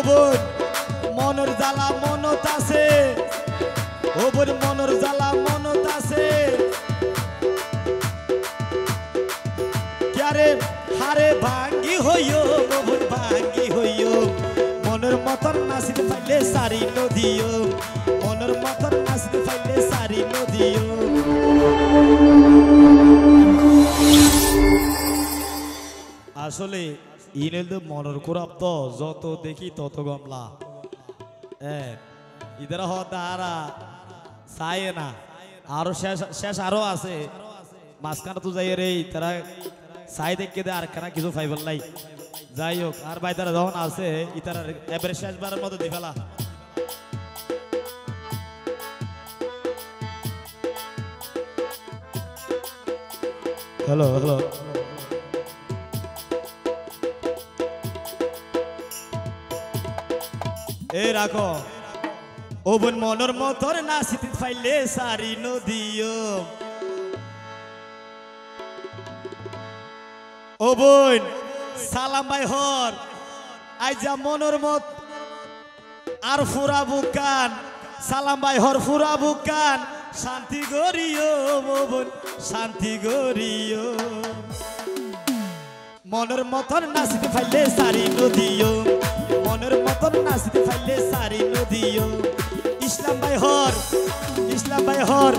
বোন মনের জ্বালা মনত আছে, ও বোন মনের জ্বালা মনত আছে, ক্যারে হারে ভাঙ্গি হইও ও বোন ভাঙ্গি হইও, মনের মতন নাচিতে পাইলে সারি নদীও, মনের মতন নাচিতে পাইলে সারি নদীও। আসলে ইনেল তো মনের কুরাপ তো যত দেখি তত গমলা ইদারা হারা চায় না, আরো শেষ আরো আছে মাঝখানে তো যাই রে তারা চাই দেখে দে আর খানা কিছু ফাইবার নাই। যাই হোক আর ভাই তারা যখন আছে ইতারা এবারে শেষবারের মতো দি ফেলা। হ্যালো হ্যালো এ রাখো ও বোন মনের মতর নাচিতে পাইলে সারি নদীও, ও বোন সালাম ভাই হর আইজা মনের মত আর ফুরা বুকান, সালাম ভাই হর ফুরা বুকান শান্তি গরিও ও বোন শান্তি গরিও, মনের মতন নাচিতে পাইলে সারি নদীও, মনের মতন নাচিতে পাইলে সারি নদীও। ইসলাম ভাই হর ইসলাম ভাই হর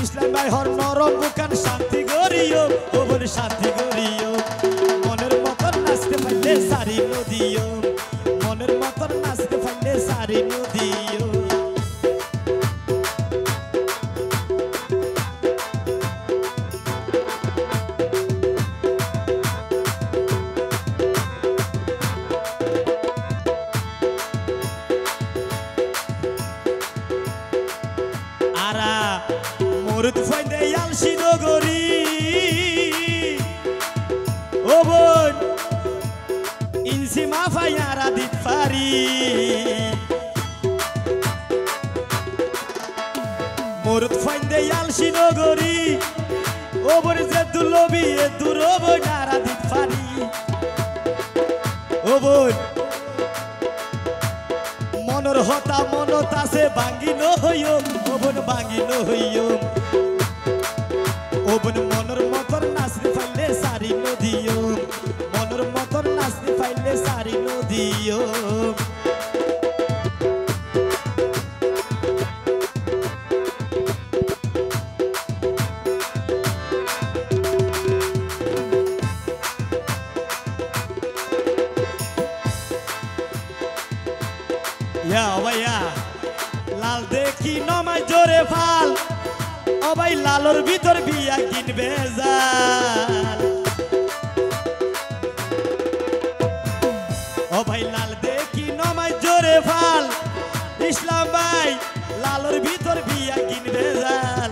ইসলাম ভাই হর নরম বুকান শান্তি গরিও ও বোন শান্তি গরিও, মনের মতন নাচতে পাইলে সারি নদীও, মনের মতন নাচতে পাইলে সারি নদীও। আরা মরুদ ফাইদে আলসি নগরী ও বোন ইনসি মাফায়ারা দিত পারি, মরুদ ফাইদে আলসি নগরী ও বোন যে দুলবি এ দুরব নারা দিত পারি, ও বোন মনের হতা মনত আছে ভাঙ্গিল হইও ও বোন ভাঙ্গিল হইও, ও বোন মনের মতন নাচতে পাইলে সারি নদীও, মনের মতন নাচতে পাইলে সারি নদীও। ভাইয়া লাল দেখি নমাই জোরে ফাল, ও ভাই লালর ভিতর বিয়া কিনবে জাল, ও ভাই লাল দেখি নমাই জোরে ফাল, ইসলাম ভাই লালর ভিতর বিয়া কিনবে জাল,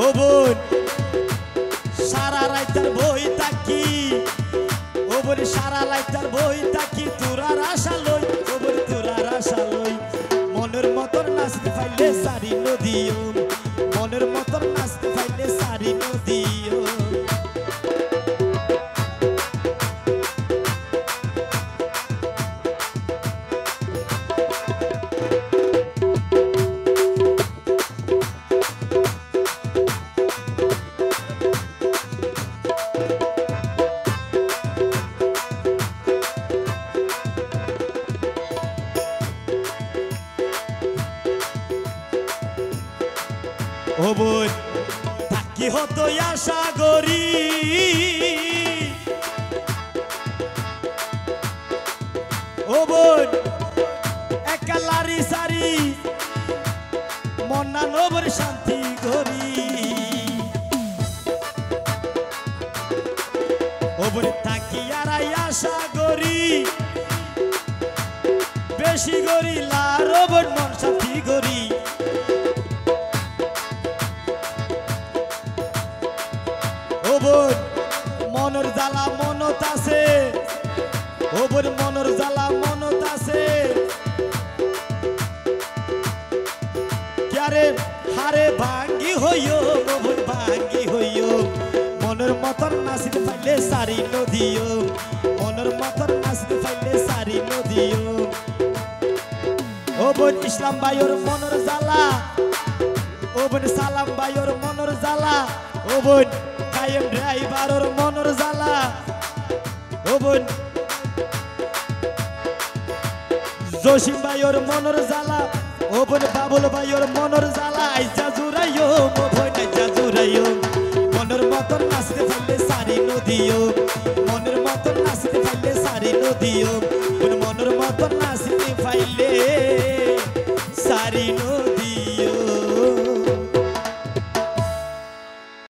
ও বোন সারা রাইতার বই তাকি, ও বোন সারা রাইতার বই তাকি তোরার আশা লই, ও বোন তোরার আশা লই, মনের মতন নাচতে পাইলে সারি নদীও, মনের মতন নাচতে পাইলে সারি নদীও। ও বোন থাকি হতো আশা করি, ও বোন একা লারি সারি মন্না নবর শান্তি করি, ও বোন থাকি আর আশা করি বেশি করি লার বোন মন শান্তি করি, ও বোন মনের জ্বালা মনত আছে, ও বোন মনের জ্বালা মনত আছে, ক্যারে হারে ভাঙ্গি হইও ও বোন ভাঙ্গি হইও, সারি নদীও মনের মতন নাচতে পাইলে সারি নদীও ও বোন ইসলাম ভাইয়ের মনের জ্বালা ও বোন সালাম ভাইয়ের মনের জ্বালা ও বোন কায়েম ড্রাইভারের মনের জ্বালা ও বোন জসিম ভাইয়ের মনের জ্বালা ও বোন বাবুল ভাইয়ের মনের জ্বালা আইজা জুড়াইও ও বোন আইজা জুড়াইও মনের মতন নাচতে পারলে সারি নদীও মনের মতন নাচতে পারলে সারি নদীও বোন মনের মতন নাচতে পাইলে